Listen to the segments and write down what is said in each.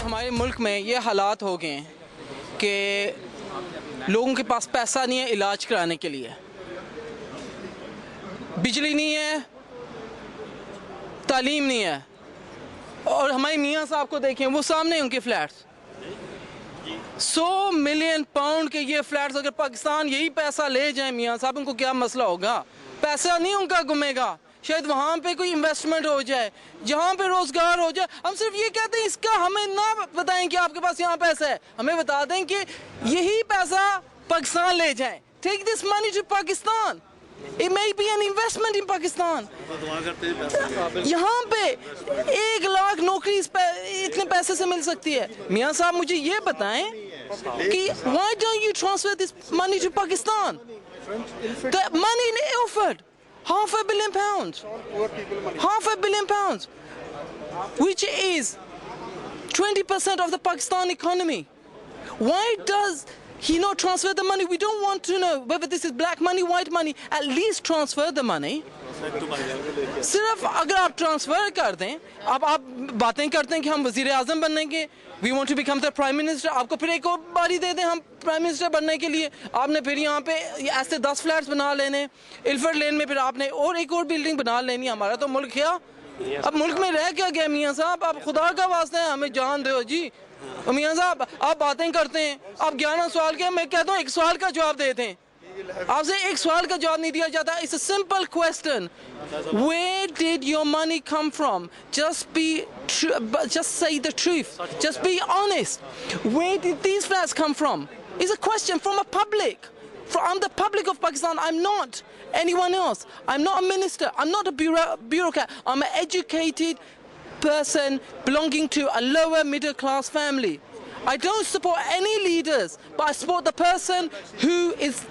हमारे मुल्क में ये हालात हो गए हैं कि लोगों के पास पैसा नहीं है इलाज कराने के लिए, बिजली नहीं है, तालीम नहीं है। और हमारे मियाँ साहब को देखें, वो सामने उनके फ्लैट्स 100 मिलियन पाउंड के ये फ्लैट्स। अगर पाकिस्तान यही पैसा ले जाए मियाँ साहब, उनको क्या मसला होगा? पैसा नहीं उनका घूमेगा, शायद वहाँ पे कोई इन्वेस्टमेंट हो जाए, जहाँ पे रोजगार हो जाए। हम सिर्फ ये कहते हैं, इसका हमें ना बताएं कि आपके पास यहाँ पैसा है, हमें बता दें कि यही पैसा पाकिस्तान ले जाए। Take this money to Pakistan, it may be an investment in Pakistan। यहाँ पे 1 लाख नौकरी इतने पैसे से मिल सकती है। मियाँ साहब मुझे ये बताएं कि why don't you transfer this money to Pakistan? The money offered £500 million, £500 million, which is 20% of the Pakistan economy. Why does he not transfer the money? We don't want to know whether this is black money, white money. At least transfer the money. सिर्फ अगर आप transfer कर दें, अब आप बातें करते हैं कि हम वजीर आजम बनेंगे, we want to become the prime minister. आपको फिर एक और बारी दे दें हम प्राइम मिनिस्टर बनने के लिए, आपने फिर यहाँ पे ऐसे 10 फ्लैट्स बना लेने, इल्फर्ड लेन में फिर आपने और एक और बिल्डिंग बना लेनी। हमारा तो मुल्क क्या, अब मुल्क में रह क्या गया? मियाँ साहब आप खुदा का वास्ता है हमें जान दो जी। मियाँ साहब आप बातें करते हैं, आप 11 सवाल के, मैं कहता हूँ 1 सवाल का जवाब देते हैं। आपसे 1 सवाल का जवाब नहीं दिया जाता। It's a simple question, where did your money come from? Just say the truth, just be honest. Where did these flats come from? It's a question from a public, from the public of Pakistan. I'm not anyone else. I'm not a minister, I'm not a bureaucrat. I'm an educated person belonging to a lower middle class family. I don't support any leaders, but I support the person who is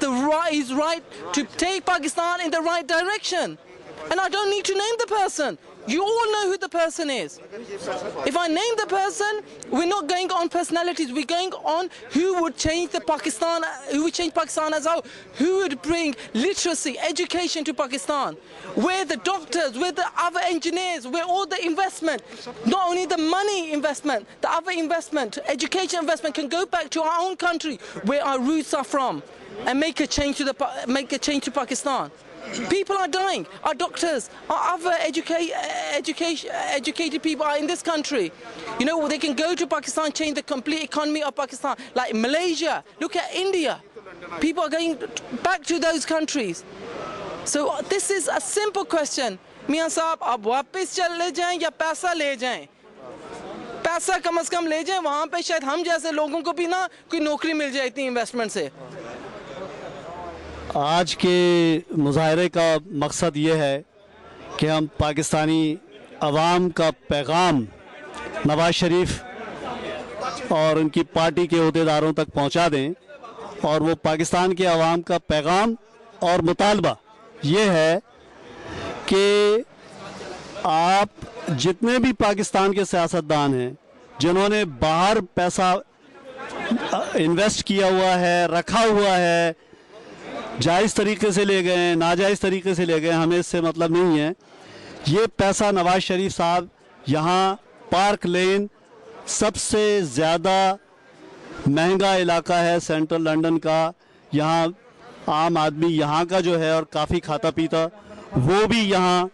right to take Pakistan in the right direction. And I don't need to name the person. You all know who the person is. If I name the person, we're not going on personalities. We're going on who would change Pakistan as a whole. Who would bring literacy, education to Pakistan? Where the doctors, where the other engineers, where all the investment, not only the money investment, the other investment, education investment can go back to our own country, where our roots are from, and make a change to Pakistan. People are dying. Our doctors, our other educated people are in this country. You know, they can go to Pakistan, change the complete economy of Pakistan. Like Malaysia, look at India. People are going back to those countries. So this is a simple question. मियाँ साहब आप वापस चले जाएं या पैसा ले जाएं? पैसा कम से कम ले जाएं, वहाँ पे शायद हम जैसे लोगों को भी ना कोई नौकरी मिल जाए इतनी इन्वेस्टमेंट से। आज के मुजाहरे का मकसद ये है कि हम पाकिस्तानी अवाम का पैगाम नवाज शरीफ और उनकी पार्टी के अहदेदारों तक पहुंचा दें। और वो पाकिस्तान के अवाम का पैगाम और मुतालबा ये है कि आप जितने भी पाकिस्तान के सियासतदान हैं जिन्होंने बाहर पैसा इन्वेस्ट किया हुआ है, रखा हुआ है, जायज़ तरीके से ले गए, नाजायज़ तरीके से ले गए, हमें इससे मतलब नहीं है। ये पैसा नवाज शरीफ साहब यहाँ पार्क लेन सबसे ज़्यादा महंगा इलाका है सेंट्रल लंदन का, यहाँ आम आदमी यहाँ का जो है और काफ़ी खाता पीता वो भी यहाँ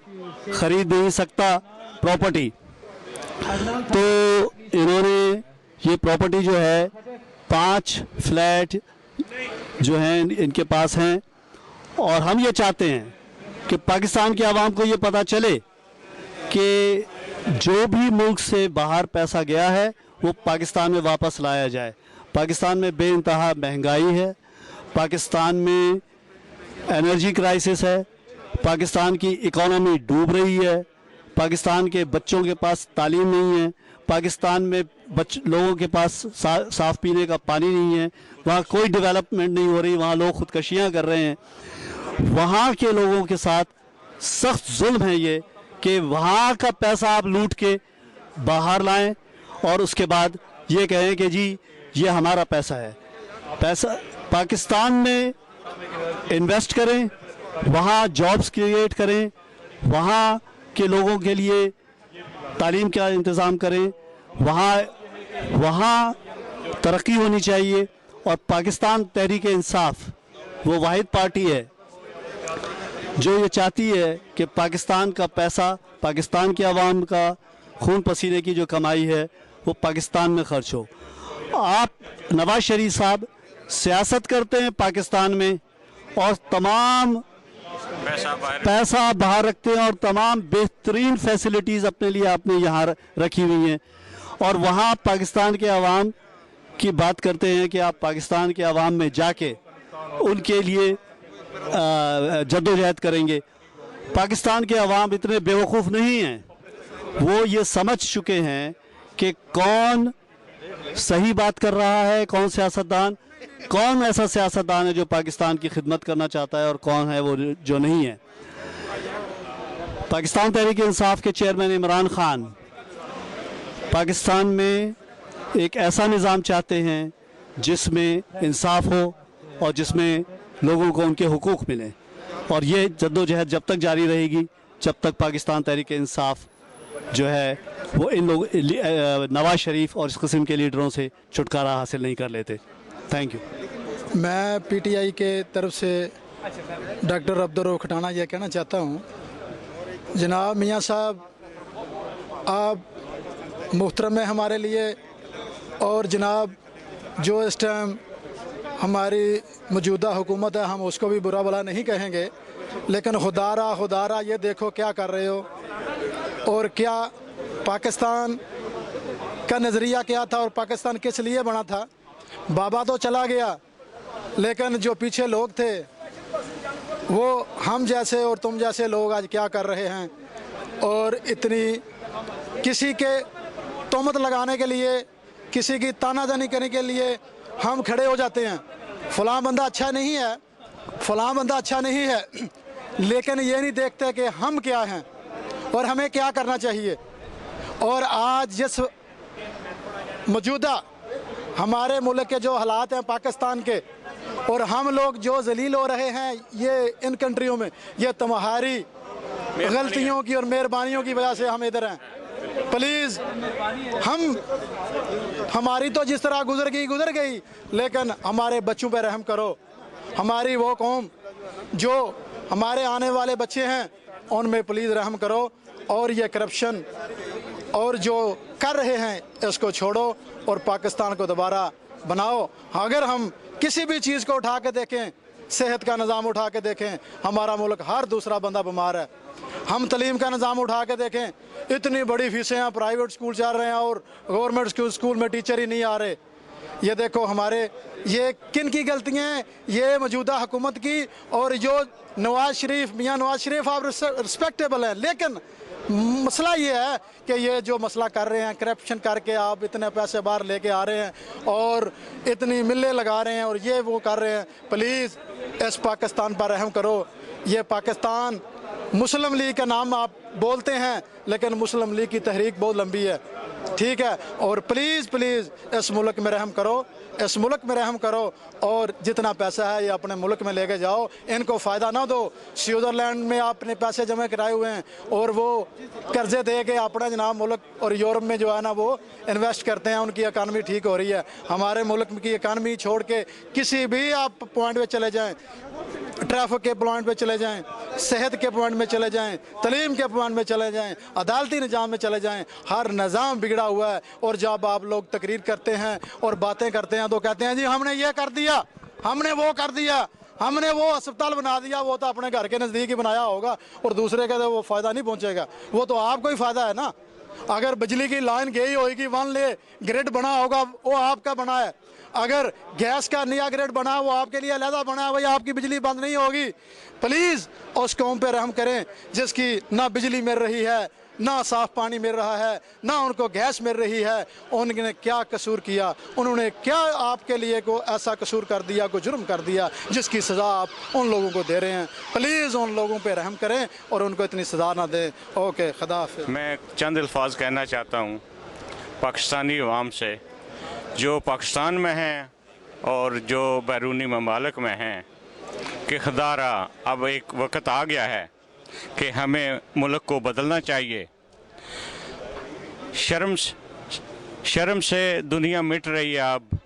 ख़रीद नहीं सकता प्रॉपर्टी। तो इन्होंने ये प्रॉपर्टी जो है 5 फ्लैट जो हैं इनके पास हैं। और हम ये चाहते हैं कि पाकिस्तान के आवाम को ये पता चले कि जो भी मुल्क से बाहर पैसा गया है वो पाकिस्तान में वापस लाया जाए। पाकिस्तान में बेइंतहा महंगाई है, पाकिस्तान में एनर्जी क्राइसिस है, पाकिस्तान की इकोनॉमी डूब रही है, पाकिस्तान के बच्चों के पास तालीम नहीं है, पाकिस्तान में लोगों के पास साफ़ पीने का पानी नहीं है, वहाँ कोई डेवलपमेंट नहीं हो रही, वहाँ लोग खुदकशियाँ कर रहे हैं। वहाँ के लोगों के साथ सख्त जुल्म है ये कि वहाँ का पैसा आप लूट के बाहर लाएं और उसके बाद ये कहें कि जी ये हमारा पैसा है। पैसा पाकिस्तान में इन्वेस्ट करें, वहाँ जॉब्स क्रिएट करें, वहाँ के लोगों के लिए तालीम का इंतज़ाम करें, वहाँ वहाँ तरक्की होनी चाहिए। और पाकिस्तान तहरीक इंसाफ वो वाहिद पार्टी है जो ये चाहती है कि पाकिस्तान का पैसा, पाकिस्तान की आवाम का खून पसीने की जो कमाई है वो पाकिस्तान में खर्च हो। आप नवाज शरीफ साहब सियासत करते हैं पाकिस्तान में और तमाम पैसा बाहर रखते हैं और तमाम बेहतरीन फैसिलिटीज़ अपने लिए आपने यहाँ रखी हुई हैं, और वहाँ पाकिस्तान के अवाम की बात करते हैं कि आप पाकिस्तान के अवाम में जाके उनके लिए जद्दोजहद करेंगे। पाकिस्तान के अवाम इतने बेवकूफ़ नहीं हैं, वो ये समझ चुके हैं कि कौन सही बात कर रहा है, कौन सियासतदान, कौन ऐसा सियासतदान है जो पाकिस्तान की खिदमत करना चाहता है और कौन है वो जो नहीं है। पाकिस्तान तहरीक इंसाफ के चेयरमैन इमरान खान पाकिस्तान में एक ऐसा निज़ाम चाहते हैं जिसमें इंसाफ हो और जिसमें लोगों को उनके हुकूक मिले, और ये जद्दोजहद जब तक जारी रहेगी जब तक पाकिस्तान तहरीक इंसाफ जो है वो इन लोग नवाज शरीफ और इस किस्म के लीडरों से छुटकारा हासिल नहीं कर लेते। Thank you. मैं पीटीआई के तरफ से डॉक्टर अब्दुल रऊफ खटाना यह कहना चाहता हूँ, जनाब मियाँ साहब आप मुहतरम है हमारे लिए, और जनाब जो इस टाइम हमारी मौजूदा हुकूमत है हम उसको भी बुरा भला नहीं कहेंगे, लेकिन खुदारा ये देखो क्या कर रहे हो और क्या पाकिस्तान का नज़रिया क्या था और पाकिस्तान किस लिए बना था। बाबा तो चला गया, लेकिन जो पीछे लोग थे वो हम जैसे और तुम जैसे लोग आज क्या कर रहे हैं, और इतनी किसी के तोहमत लगाने के लिए, किसी की तानाजानी करने के लिए हम खड़े हो जाते हैं, फ़लाँ बंदा अच्छा नहीं है, फ़लाँ बंदा अच्छा नहीं है, लेकिन ये नहीं देखते कि हम क्या हैं और हमें क्या करना चाहिए। और आज जिस मौजूदा हमारे मुल्क के जो हालात हैं पाकिस्तान के, और हम लोग जो जलील हो रहे हैं ये इन कंट्रियों में, ये तुम्हारी गलतियों की और मेहरबानियों की वजह से हम इधर हैं। प्लीज़ हमारी तो जिस तरह गुजर गई, लेकिन हमारे बच्चों पर रहम करो। हमारी वो कौम जो हमारे आने वाले बच्चे हैं उनमें प्लीज़ रहम करो, और ये करप्शन और जो कर रहे हैं इसको छोड़ो और पाकिस्तान को दोबारा बनाओ। अगर हम किसी भी चीज़ को उठा के देखें, सेहत का निज़ाम उठा के देखें, हमारा मुल्क हर दूसरा बंदा बीमार है। हम तलीम का निज़ाम उठा के देखें, इतनी बड़ी फीसें हैं, प्राइवेट स्कूल चल रहे हैं और गवर्नमेंट स्कूल में टीचर ही नहीं आ रहे। ये देखो हमारे ये किन की गलतियाँ हैं, ये मौजूदा हुकूमत की, और जो मियाँ नवाज शरीफ आप रिस्पेक्टेबल हैं, लेकिन मसला ये है कि ये जो मसला कर रहे हैं करप्शन करके, आप इतने पैसे बाहर लेके आ रहे हैं और इतनी मिलें लगा रहे हैं और ये वो कर रहे हैं। प्लीज़ इस पाकिस्तान पर रहम करो। ये पाकिस्तान मुस्लिम लीग का नाम आप बोलते हैं, लेकिन मुस्लिम लीग की तहरीक बहुत लंबी है, ठीक है। और प्लीज़ इस मुल्क में रहम करो, इस मुल्क में रहम करो, और जितना पैसा है ये अपने मुल्क में लेके जाओ, इनको फ़ायदा ना दो। स्विट्ज़रलैंड में आपने पैसे जमा कराए हुए हैं और वो कर्जे दे के अपना जनाब मुल्क और यूरोप में जो है ना वो इन्वेस्ट करते हैं, उनकी इकानमी ठीक हो रही है। हमारे मुल्क की इकानमी छोड़ के किसी भी आप पॉइंट पे चले जाएँ, ट्रैफिक के पॉइंट पे चले जाएं, सेहत के पॉइंट में चले जाएं, तलीम के पॉइंट में चले जाएं, अदालती निज़ाम में चले जाएं, हर निज़ाम बिगड़ा हुआ है। और जब आप लोग तकरीर करते हैं और बातें करते हैं तो कहते हैं जी हमने ये कर दिया, हमने वो कर दिया, हमने वो अस्पताल बना दिया। वो तो अपने घर के नज़दीक ही बनाया होगा और दूसरे का तो वो फ़ायदा नहीं पहुँचेगा, वो तो आपको ही फ़ायदा है ना। अगर बिजली की लाइन गई होगी, वन ले ग्रिड बना होगा, वो आपका बना है। अगर गैस का नया ग्रिड बना वो आपके लिए अलहदा बना है, भाई आपकी बिजली बंद नहीं होगी। प्लीज़ उस कौम पे रहम करें जिसकी ना बिजली मिल रही है, ना साफ़ पानी मिल रहा है, ना उनको गैस मिल रही है। उन्होंने क्या कसूर किया, उन्होंने क्या आपके लिए को ऐसा कसूर कर दिया, को जुर्म कर दिया जिसकी सज़ा आप उन लोगों को दे रहे हैं। प्लीज़ उन लोगों पे रहम करें और उनको इतनी सज़ा ना दें। ओके, खुदा हाफ़िज़। मैं चंद अल्फाज कहना चाहता हूँ पाकिस्तानी अवाम से, जो पाकिस्तान में हैं और जो बैरूनी ममालिक में हैं, कि खुदारा अब एक वक्त आ गया है कि हमें मुल्क को बदलना चाहिए। शर्म से दुनिया मिट रही है। अब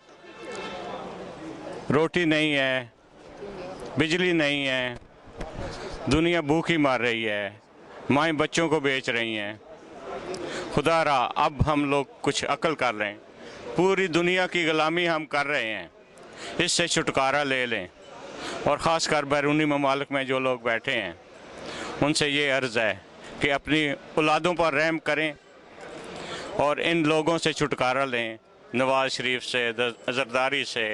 रोटी नहीं है, बिजली नहीं है, दुनिया भूखी मार रही है, माएँ बच्चों को बेच रही हैं। खुदारा अब हम लोग कुछ अकल कर रहे हैं, पूरी दुनिया की गुलामी हम कर रहे हैं, इससे छुटकारा ले लें। और ख़ासकर बैरूनी ममालिक में जो लोग बैठे हैं उनसे ये अर्ज़ है कि अपनी औलादों पर रहम करें और इन लोगों से छुटकारा लें, नवाज़ शरीफ से, जरदारी से।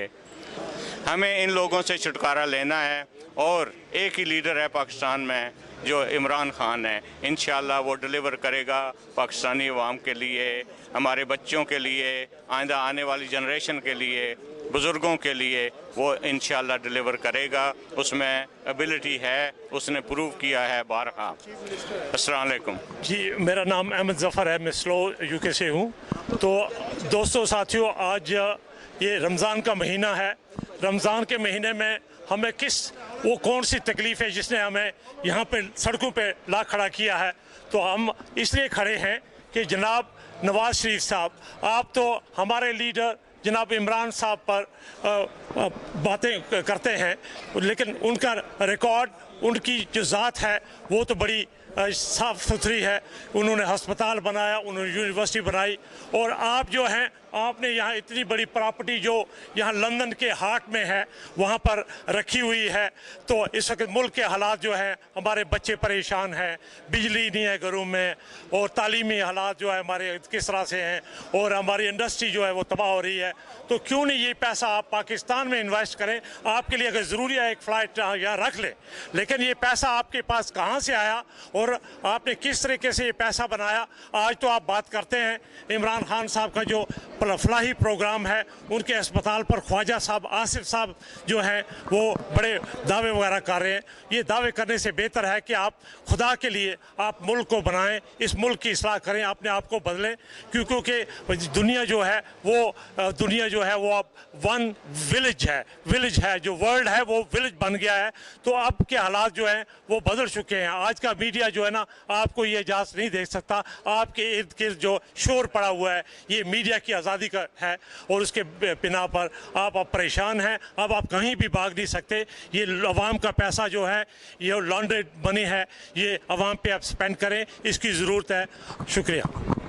हमें इन लोगों से छुटकारा लेना है और एक ही लीडर है पाकिस्तान में जो इमरान खान है। इंशाअल्लाह वो डिलीवर करेगा पाकिस्तानी अवाम के लिए, हमारे बच्चों के लिए, आइंदा आने वाली जनरेशन के लिए, बुज़ुर्गों के लिए वो इंशाअल्लाह डिलीवर करेगा। उसमें एबिलिटी है, उसने प्रूव किया है बारहा। अस्सलाम वालेकुम जी, मेरा नाम अहमद ज़फ़र है, मैं स्लो यूके से हूँ। तो दोस्तों साथियों, आज ये रमज़ान का महीना है। रमज़ान के महीने में हमें वो कौन सी तकलीफ़ है जिसने हमें यहाँ पे सड़कों पे ला खड़ा किया है। तो हम इसलिए खड़े हैं कि जनाब नवाज़ शरीफ साहब, आप तो हमारे लीडर जनाब इमरान साहब पर बातें करते हैं, लेकिन उनका रिकॉर्ड, उनकी जो ज़ात है वो तो बड़ी साफ़ सुथरी है। उन्होंने अस्पताल बनाया, उन्होंने यूनिवर्सिटी बनाई, और आप जो हैं, आपने यहाँ इतनी बड़ी प्रॉपर्टी जो यहाँ लंदन के हार्ट में है वहाँ पर रखी हुई है। तो इस वक्त मुल्क के हालात जो हैं, हमारे बच्चे परेशान हैं, बिजली नहीं है घरों में, और तालीमी हालात जो है हमारे किस तरह से हैं, और हमारी इंडस्ट्री जो है वो तबाह हो रही है। तो क्यों नहीं ये पैसा आप पाकिस्तान में इन्वेस्ट करें? आपके लिए अगर ज़रूरी है एक फ़्लाइट यहाँ रख लें, लेकिन ये पैसा आपके पास कहाँ से आया और आपने किस तरीके से ये पैसा बनाया? आज तो आप बात करते हैं इमरान खान साहब का जो फलाही प्रोग्राम है, उनके अस्पताल पर ख्वाजा साहब, आसिफ साहब जो हैं वो बड़े दावे वगैरह कर रहे हैं। ये दावे करने से बेहतर है कि आप खुदा के लिए आप मुल्क को बनाएं, इस मुल्क की इस्लाह करें, अपने आप को बदलें, क्योंकि दुनिया जो है वो अब वन विलेज है, जो वर्ल्ड है वो विलेज बन गया है। तो अब के हालात जो हैं वो बदल चुके हैं। आज का मीडिया जो है ना, आपको ये इजाज़त नहीं दे सकता। आपके इर्द गिर्द जो शोर पड़ा हुआ है, ये मीडिया की आज़ादी का है, और उसके बिना पर आप परेशान हैं। अब आप कहीं भी भाग नहीं सकते। ये अवाम का पैसा जो है, ये लॉन्ड्रेड मनी है, ये अवाम पे आप स्पेंड करें, इसकी ज़रूरत है। शुक्रिया।